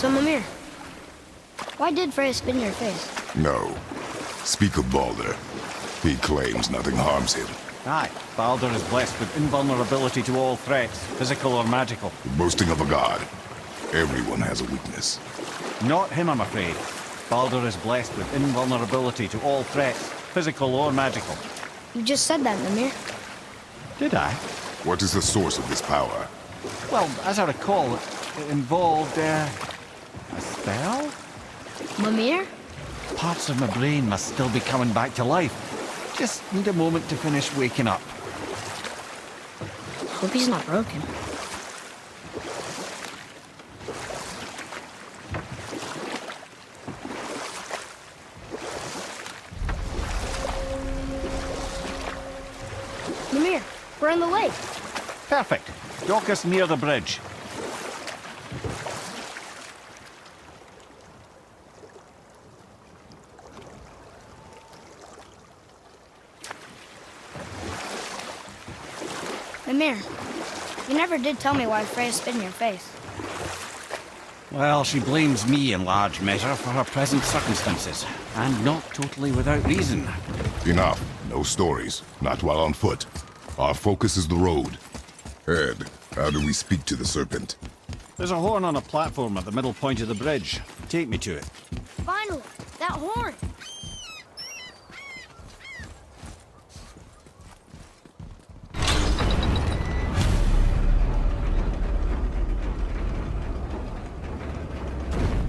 So, Mimir, why did Freya spit in your face? No. Speak of Baldur. He claims nothing harms him. Aye, Baldur is blessed with invulnerability to all threats, physical or magical. Boasting of a god. Everyone has a weakness. Not him, I'm afraid. Baldur is blessed with invulnerability to all threats, physical or magical. You just said that, Mimir. Did I? What is the source of this power? Well, as I recall, it involved, a spell? Mimir? Parts of my brain must still be coming back to life. Just need a moment to finish waking up. Hope he's not broken. Mimir, we're in the lake. Perfect. Dock us near the bridge. Mimir, you never did tell me why Freya spit in your face. Well, she blames me in large measure for her present circumstances, and not totally without reason. Enough. No stories. Not while on foot. Our focus is the road. Ed, how do we speak to the serpent? There's a horn on a platform at the middle point of the bridge. Take me to it. Finally, that horn!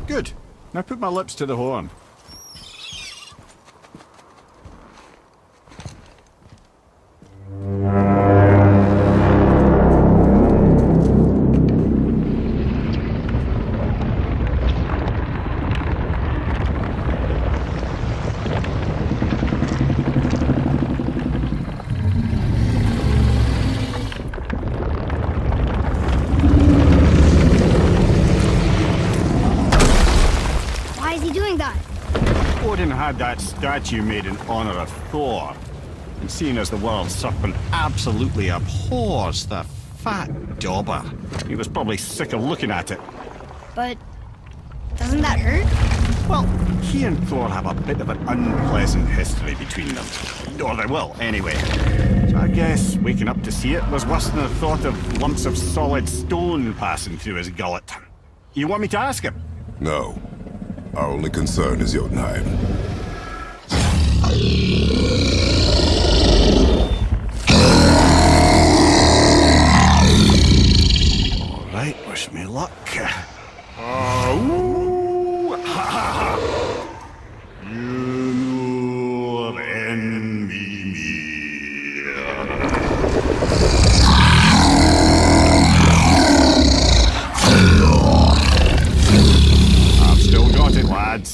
Good. Now put my lips to the horn. Odin had that statue made in honor of Thor. And seeing as the world serpent absolutely abhors the fat dauber, he was probably sick of looking at it. But doesn't that hurt? Well, he and Thor have a bit of an unpleasant history between them. Or they will, anyway. So I guess waking up to see it was worse than the thought of lumps of solid stone passing through his gullet. You want me to ask him? No. Our only concern is Jotunheim. All right, wish me luck.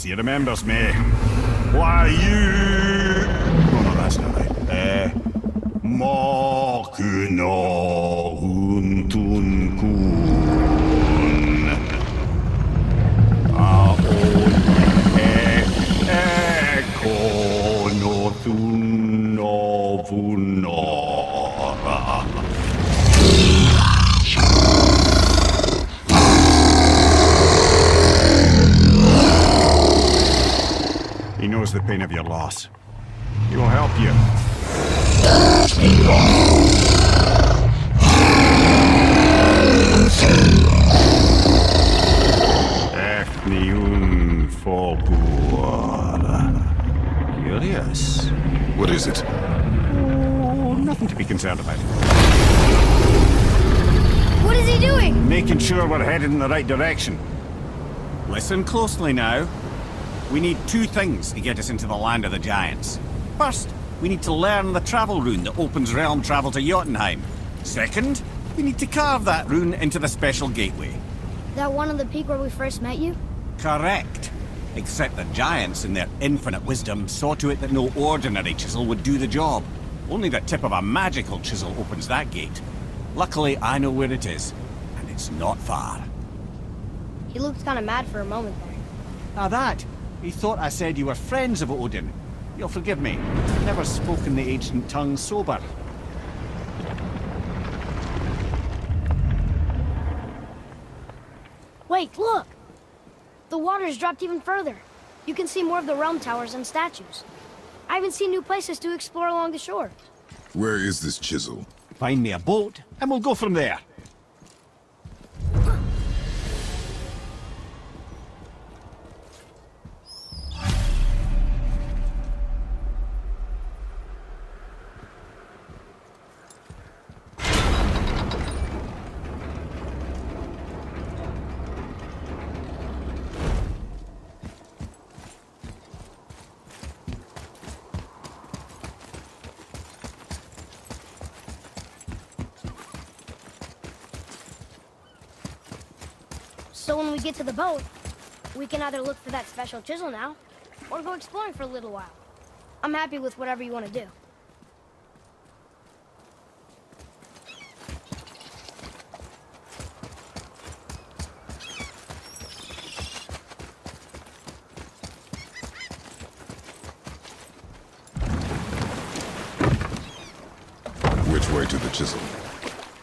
He remembers me. Why you? Oh no, that's not right. Makuna huntun kun. Ekono thuno vunora. He knows the pain of your loss. He will help you. Efniun Fobur. Curious. What is it? Oh, nothing to be concerned about. What is he doing? Making sure we're headed in the right direction. Listen closely now. We need two things to get us into the land of the giants. First, we need to learn the travel rune that opens realm travel to Jotunheim. Second, we need to carve that rune into the special gateway. That one on the peak where we first met you? Correct. Except the giants, in their infinite wisdom, saw to it that no ordinary chisel would do the job. Only the tip of a magical chisel opens that gate. Luckily, I know where it is, and it's not far. He looked kind of mad for a moment there. Now that, he thought I said you were friends of Odin. You'll forgive me. I've never spoken the ancient tongue sober. Wait, look! The water's dropped even further. You can see more of the realm towers and statues. I even see new places to explore along the shore. Where is this chisel? Find me a boat, and we'll go from there. So when we get to the boat, we can either look for that special chisel now, or go exploring for a little while. I'm happy with whatever you want to do. Which way to the chisel?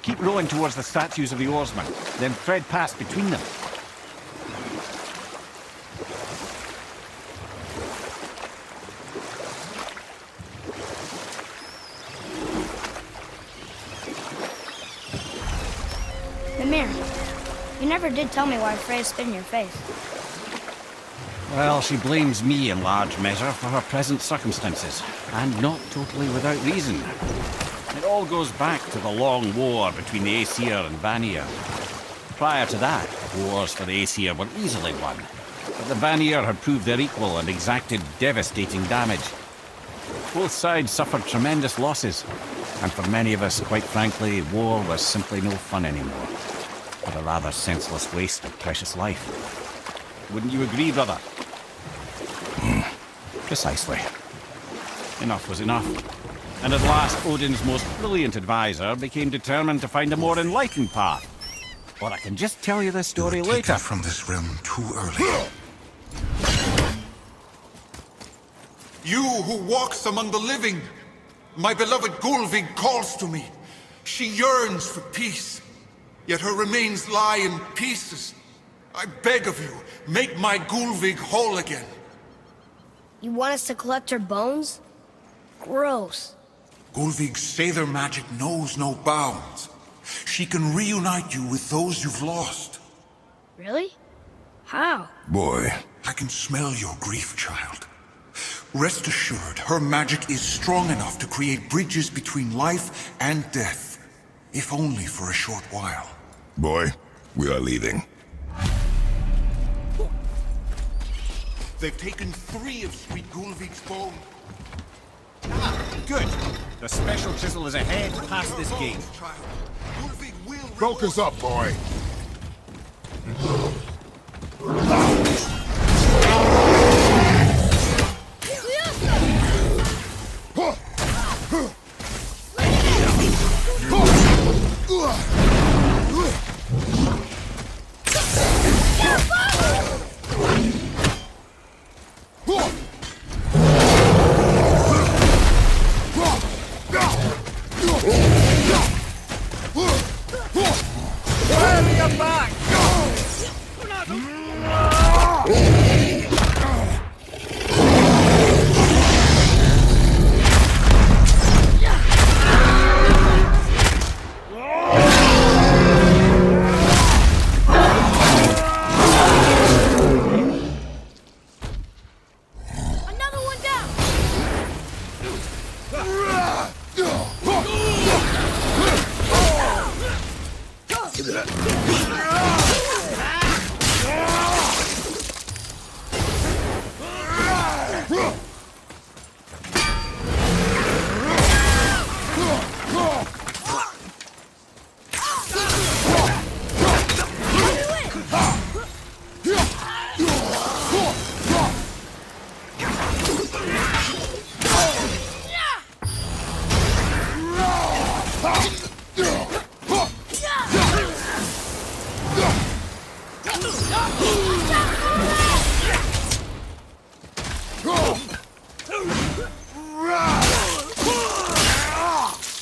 Keep rowing towards the statues of the oarsmen, then thread past between them. The mirror. You never did tell me why Freya spit in your face. Well, she blames me in large measure for her present circumstances, and not totally without reason. It all goes back to the long war between the Aesir and Vanir. Prior to that, wars for the Aesir were easily won, but the Vanir had proved their equal and exacted devastating damage. Both sides suffered tremendous losses, and for many of us, quite frankly, war was simply no fun anymore, but a rather senseless waste of precious life. Wouldn't you agree, brother? Precisely. Enough was enough. And at last, Odin's most brilliant advisor became determined to find a more enlightened path. Or I can just tell you this story later. From this realm too early. You who walks among the living, my beloved Gulvig calls to me. She yearns for peace, yet her remains lie in pieces. I beg of you, make my Gulvig whole again. You want us to collect her bones? Gross. Gulvig's Sather magic knows no bounds. She can reunite you with those you've lost. Really? How? Boy. I can smell your grief, child. Rest assured, her magic is strong enough to create bridges between life and death, if only for a short while. Boy, we are leaving. They've taken 3 of sweet Gulvig's bones. Good. The special chisel is ahead past this gate. Focus up, boy.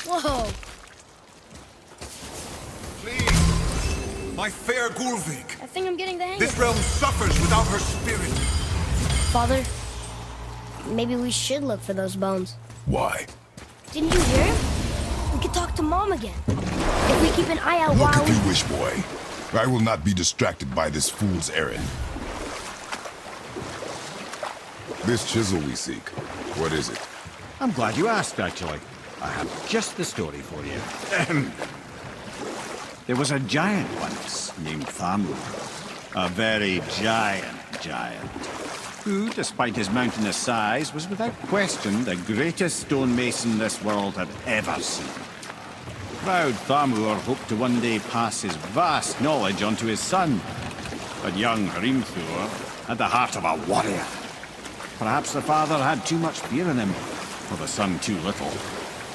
Whoa! Please, my fair Gulvig. I think I'm getting the hang of This this realm suffers without her spirit. Father, maybe we should look for those bones. Why? Didn't you hear him? We could talk to Mom again. If we keep an eye out Look while if you wish, boy. I will not be distracted by this fool's errand. This chisel we seek, what is it? I'm glad you asked, actually. I have just the story for you. There was a giant once named Thamur. A very giant, who, despite his mountainous size, was without question the greatest stonemason this world had ever seen. Proud Thamur hoped to one day pass his vast knowledge on to his son. But young Hrimthur had the heart of a warrior. Perhaps the father had too much fear in him, or the son too little.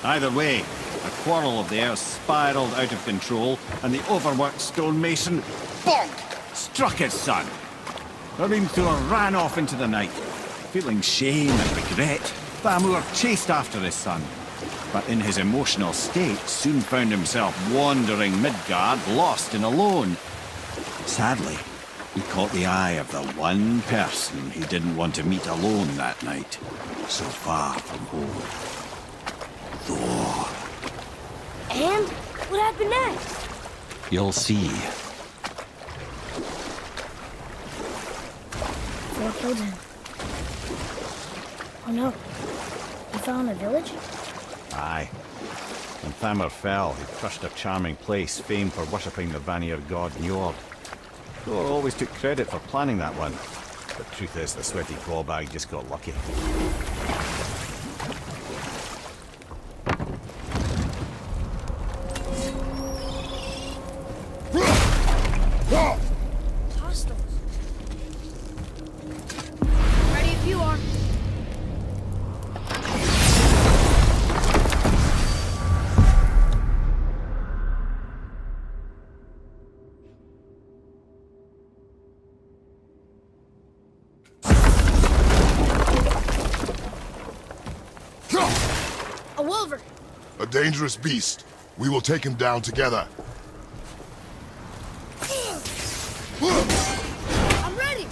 Either way, a quarrel of theirs spiraled out of control, and the overworked stonemason, bonk, struck his son. Hrimthur ran off into the night. Feeling shame and regret, Thamur chased after his son. But in his emotional state, soon found himself wandering Midgard, lost and alone. Sadly, he caught the eye of the one person he didn't want to meet alone that night, so far from home. Thor. And what happened next? You'll see. Thor killed him. Oh no. He fell in a village? Aye. When Thamur fell, he crushed a charming place famed for worshipping the Vanir god Njord. Thor always took credit for planning that one. The truth is, the sweaty clawbag just got lucky. Hostiles. Ready if you are. A wolver. A dangerous beast. We will take him down together. I'm ready.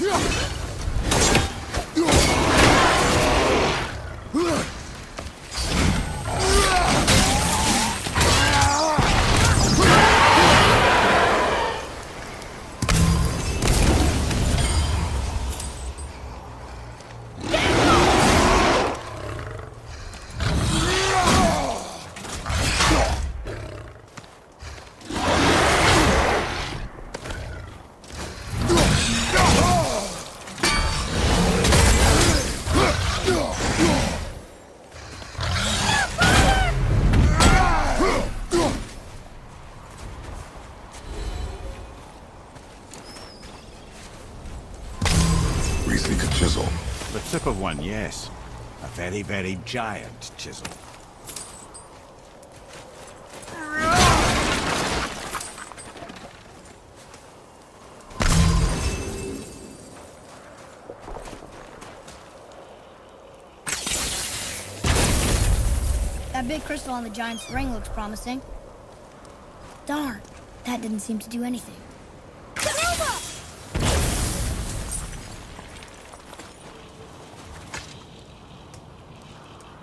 We seek a chisel. The tip of one, yes. A very, very giant chisel. That big crystal on the giant's ring looks promising. Darn, that didn't seem to do anything.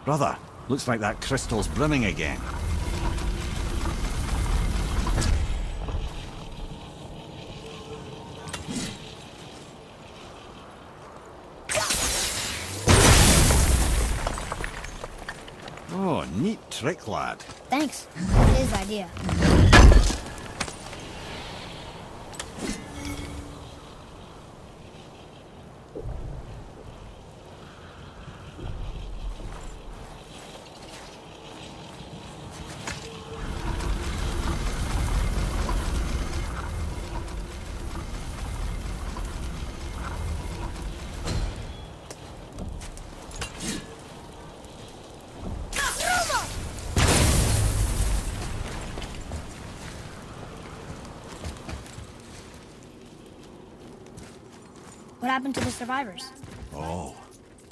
Brother, looks like that crystal's brimming again. Oh, neat trick, lad. Thanks. His idea. What happened to the survivors? Oh,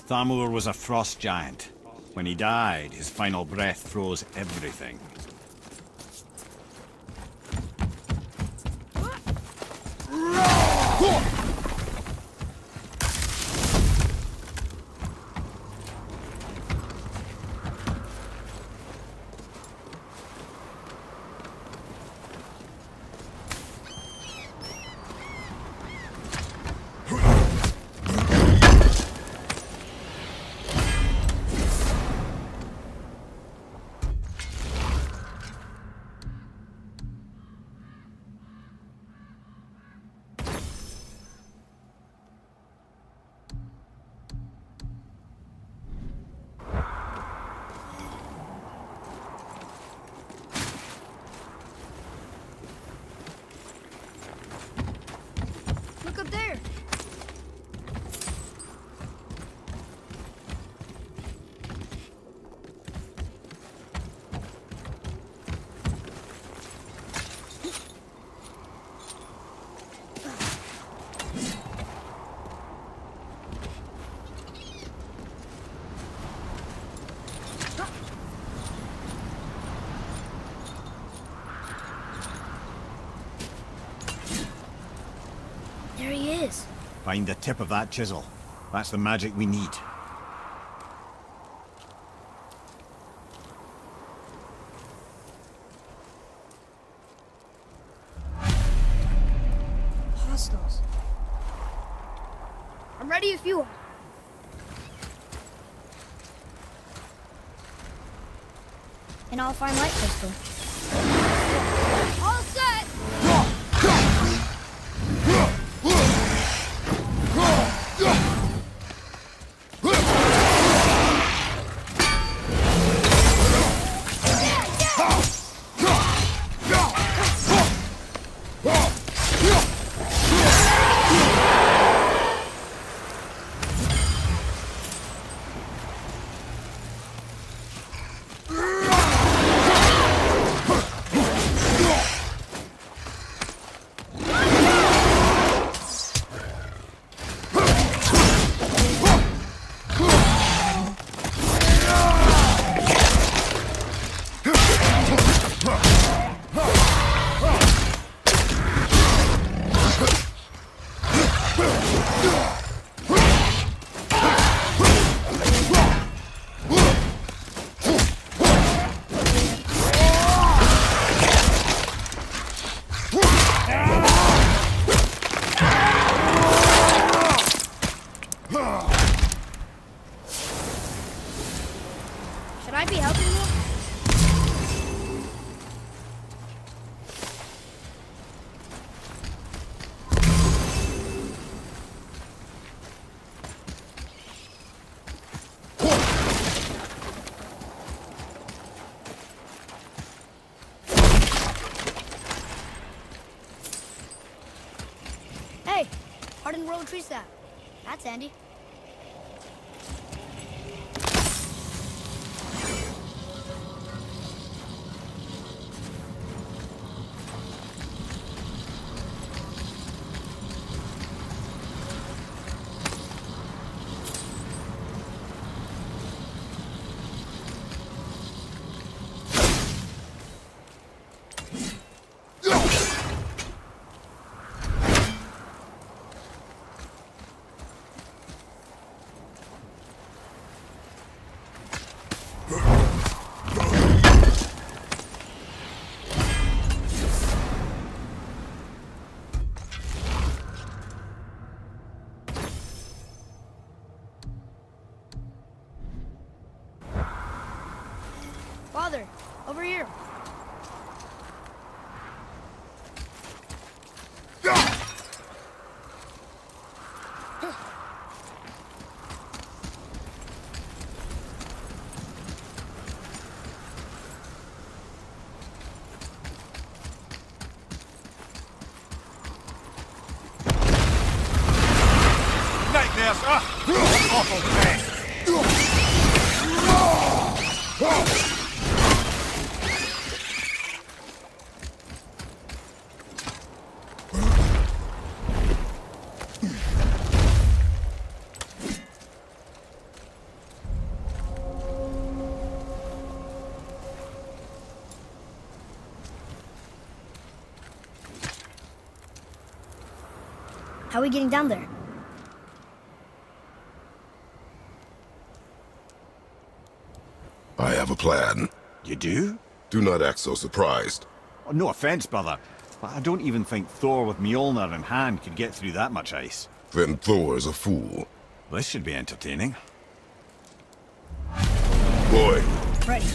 Thamur was a frost giant. When he died, his final breath froze everything. Find the tip of that chisel. That's the magic we need. Hostiles. I'm ready if you are. And I'll find light crystal. All set! Should I be helping you? Hey, hardened road tree sap. That's handy. Father, over here. Nightmares! Awful thing! How are we getting down there? I have a plan. You do? Do not act so surprised. Oh, no offense, brother, but I don't even think Thor with Mjolnir in hand could get through that much ice. Then Thor is a fool. This should be entertaining. Boy, Ready.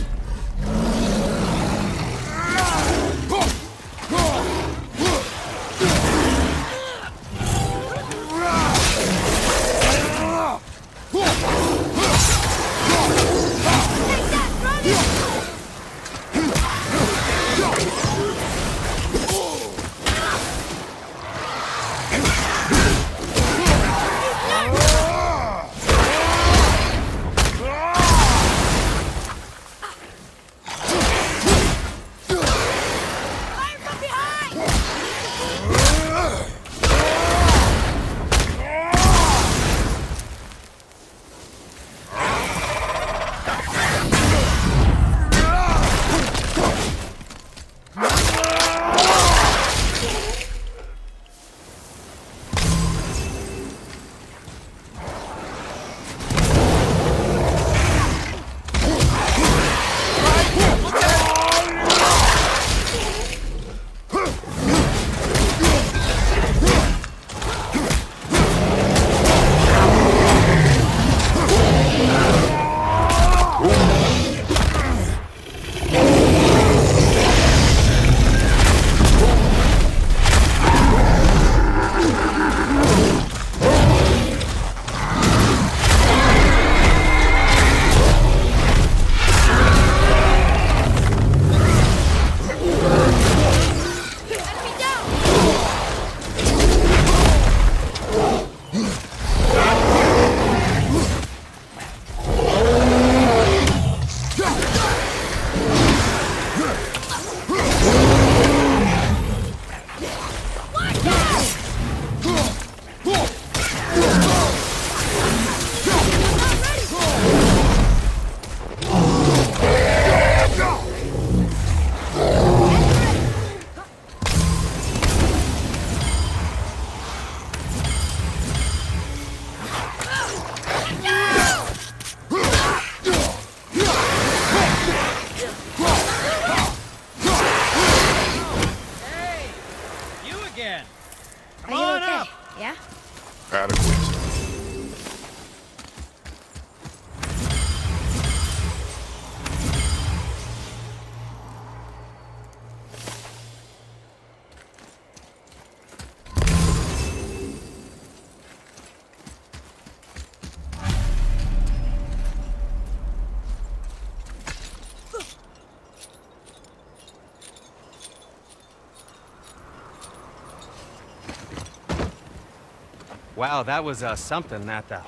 Wow, that was something at the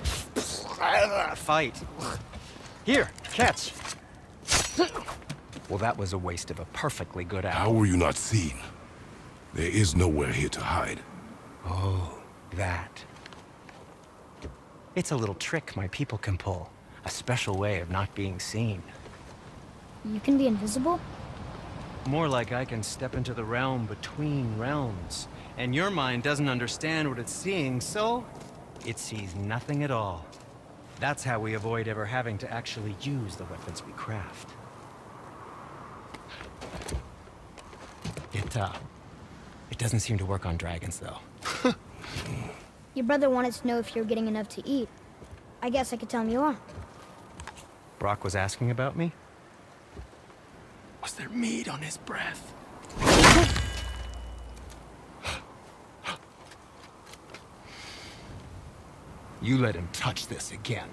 fight. Here, catch. Well, that was a waste of a perfectly good How hour. were you not seen? There is nowhere here to hide. Oh, that. It's a little trick my people can pull. A special way of not being seen. You can be invisible? More like I can step into the realm between realms. And your mind doesn't understand what it's seeing, so it sees nothing at all. That's how we avoid ever having to actually use the weapons we craft. It doesn't seem to work on dragons, though. Your brother wanted to know if you're getting enough to eat. I guess I could tell him you are. Brock was asking about me? Was there meat on his breath? You let him touch this again.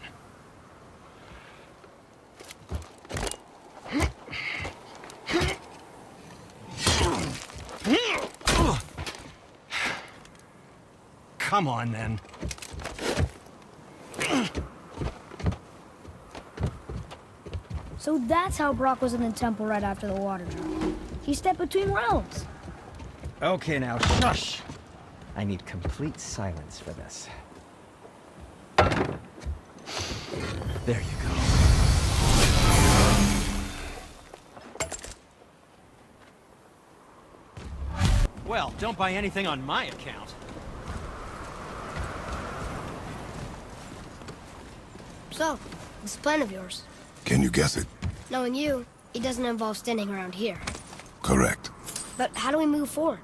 Come on, then. So that's how Brock was in the temple right after the water drop. He stepped between realms. Okay, now, shush! I need complete silence for this. There you go. Well, don't buy anything on my account. So, what's the plan of yours? Can you guess it? Knowing you, it doesn't involve standing around here. Correct. But how do we move forward?